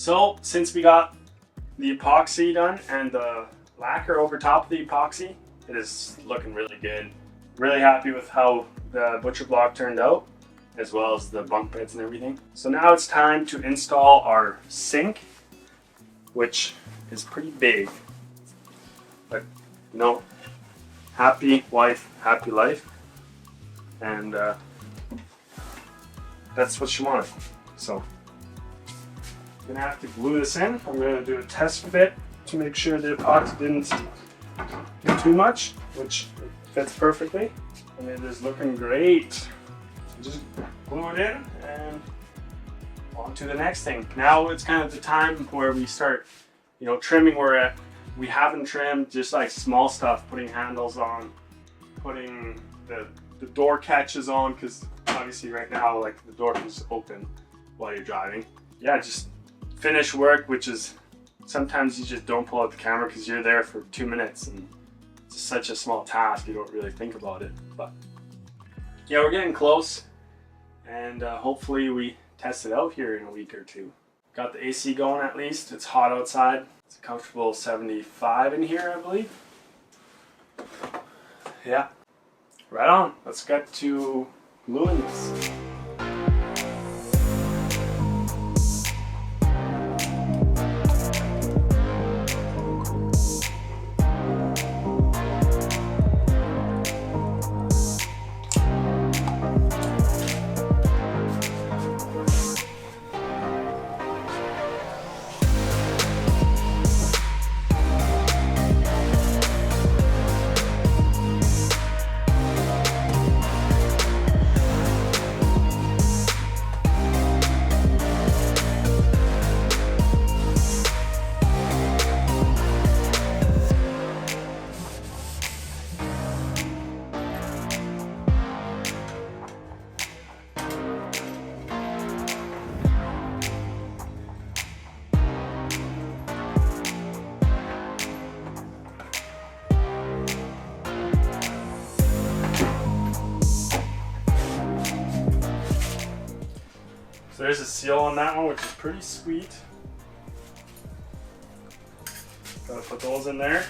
So since we got the epoxy done and the lacquer over top of the epoxy, it is looking really good. Really happy with how the butcher block turned out, as well as the bunk beds and everything. So now it's time to install our sink, which is pretty big. But you know, happy wife, happy life. And that's what she wanted. So I'm gonna have to glue this in. I'm gonna do a test fit to make sure the epoxy didn't do too much, which fits perfectly. And it is looking great. So just glue it in and on to the next thing. Now it's kind of the time where we start, you know, trimming where we haven't trimmed, just like small stuff, putting handles on, putting the door catches on, because obviously right now like the door is open while you're driving. Yeah, just finish work, which is sometimes you just don't pull out the camera because you're there for 2 minutes and it's such a small task, you don't really think about it. But yeah, we're getting close, and hopefully we test it out here in a week or two. Got the AC going at least. It's hot outside. It's a comfortable 75 in here, I believe. Yeah, right on. Let's get to gluing this. So there's a seal on that one, which is pretty sweet. Gotta put those in there.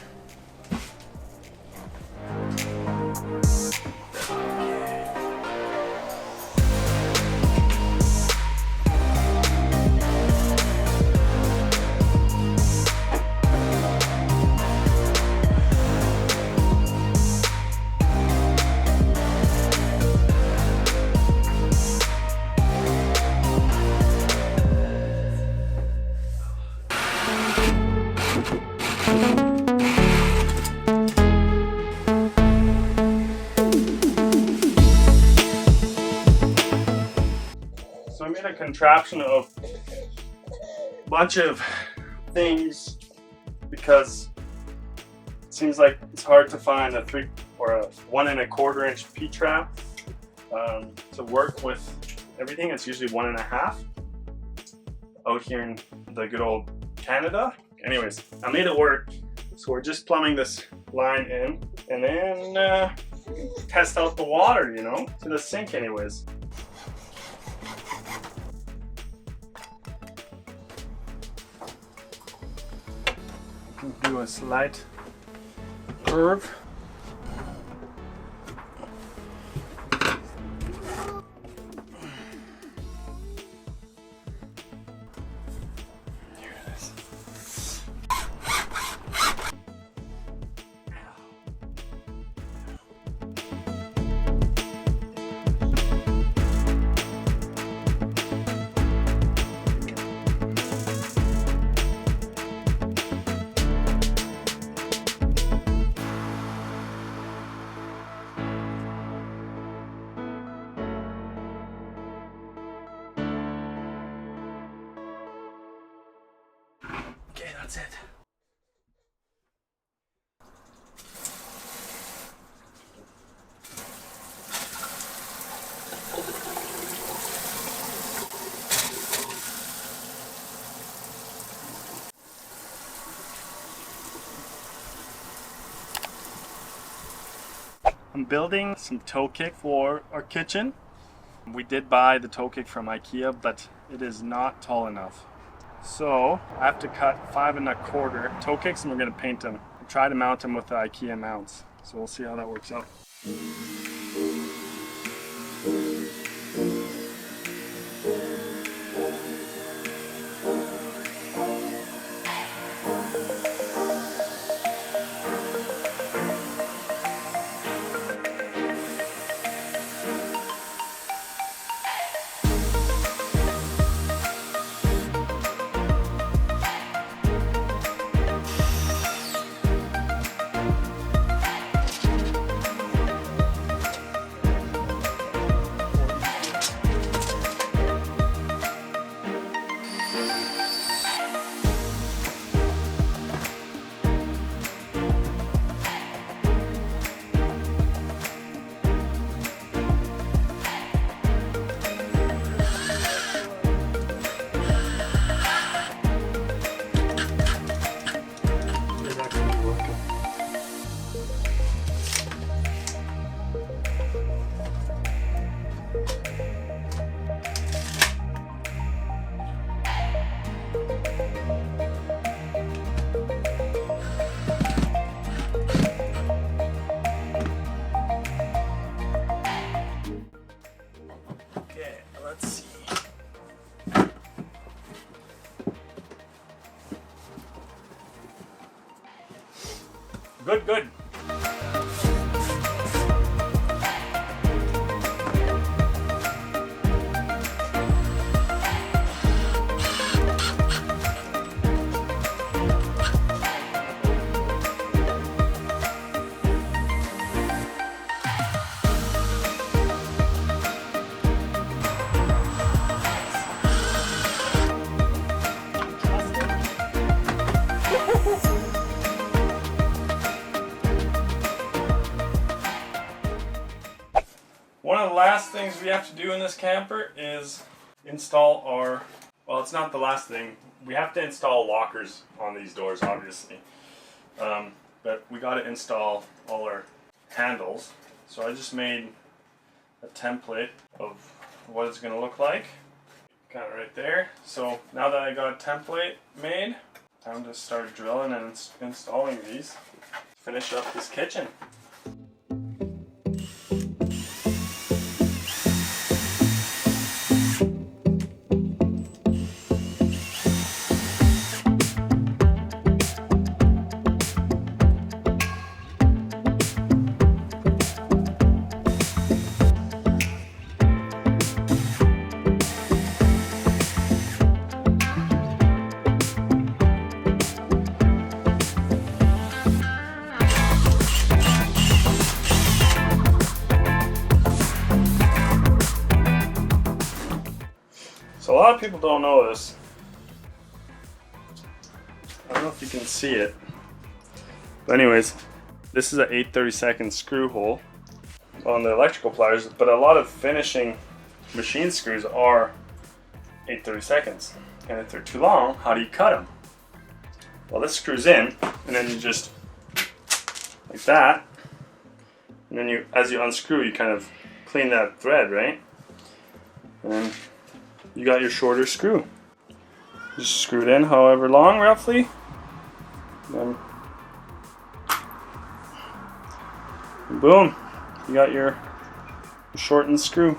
So I made a contraption of a bunch of things because it seems like it's hard to find a 3 or a 1 1/4 inch P-trap to work with everything. It's usually 1 1/2 out here in the good old Canada. Anyways, I made it work. So we're just plumbing this line in and then test out the water, you know, to the sink anyways. Do a slight curve. Here it is. Okay, that's it. I'm building some toe kick for our kitchen. We did buy the toe kick from IKEA, but it is not tall enough. So I have to cut 5 1/4 toe kicks, and we're gonna paint them. Try to mount them with the IKEA mounts. So we'll see how that works out. Okay, let's see. Good, good. One of the last things we have to do in this camper is install our, well, it's not the last thing. We have to install lockers on these doors, obviously. But we got to install all our handles. So I just made a template of what it's going to look like. Kind of right there. So now that I got a template made, time to start drilling and installing these. Finish up this kitchen. So a lot of people don't know this. I don't know if you can see it. But anyways, this is an 8/32 screw hole on the electrical pliers, but a lot of finishing machine screws are 8/32. And if they're too long, how do you cut them? Well, this screws in, and then you just, like that, and then as you unscrew, you kind of clean that thread, right? And then you got your shorter screw. Just screw it in however long, roughly. Then, boom, you got your shortened screw.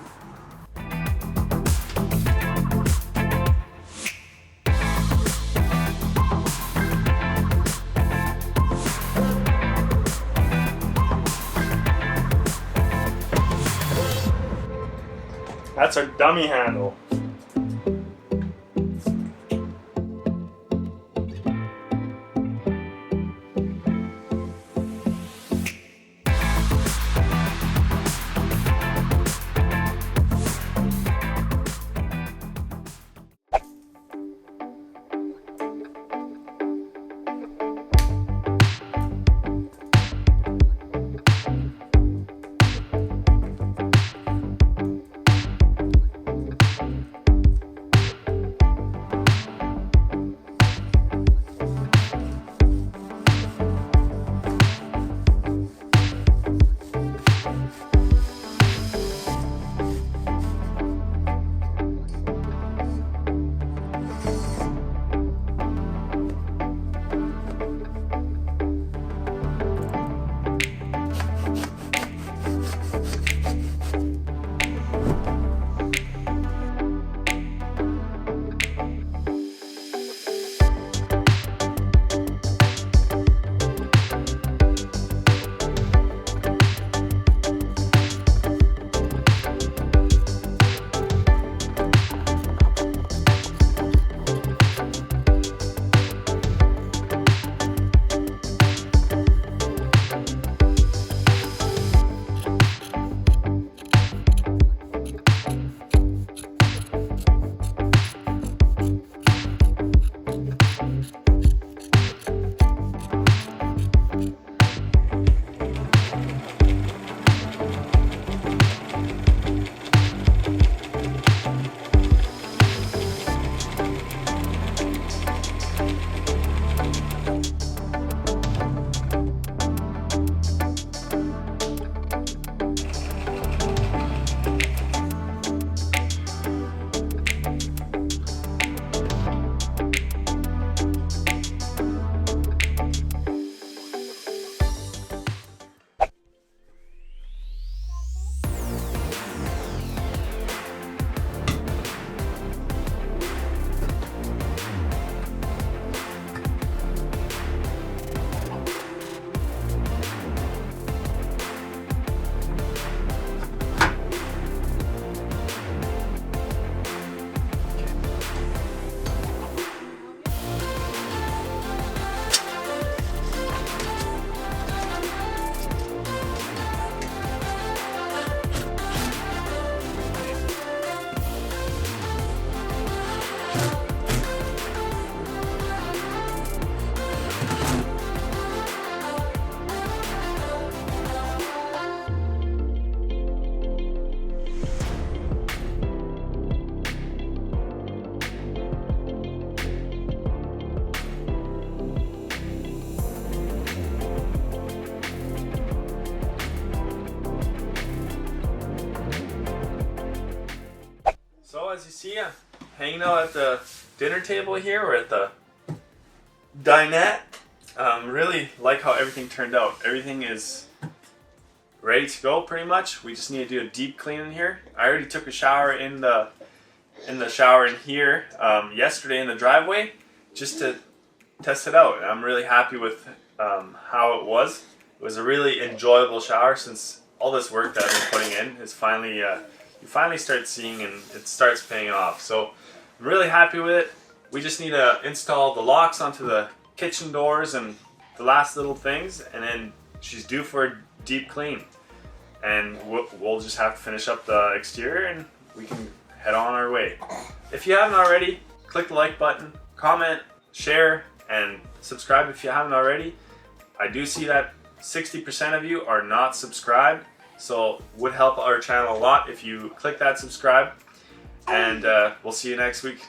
That's our dummy handle. as you see, I'm hanging out at the dinner table here. We're at the dinette. Really like how everything turned out. Everything is ready to go pretty much. We just need to do a deep clean in here. I already took a shower in the shower in here yesterday in the driveway just to test it out. And I'm really happy with how it was. It was a really enjoyable shower since all this work that I've been putting in is finally you finally start seeing and it starts paying off. So I'm really happy with it. We just need to install the locks onto the kitchen doors and the last little things, and then she's due for a deep clean. And we'll just have to finish up the exterior and we can head on our way. If you haven't already, click the like button, comment, share, and subscribe if you haven't already. I do see that 60% of you are not subscribed, so it would help our channel a lot if you click that subscribe. And we'll see you next week.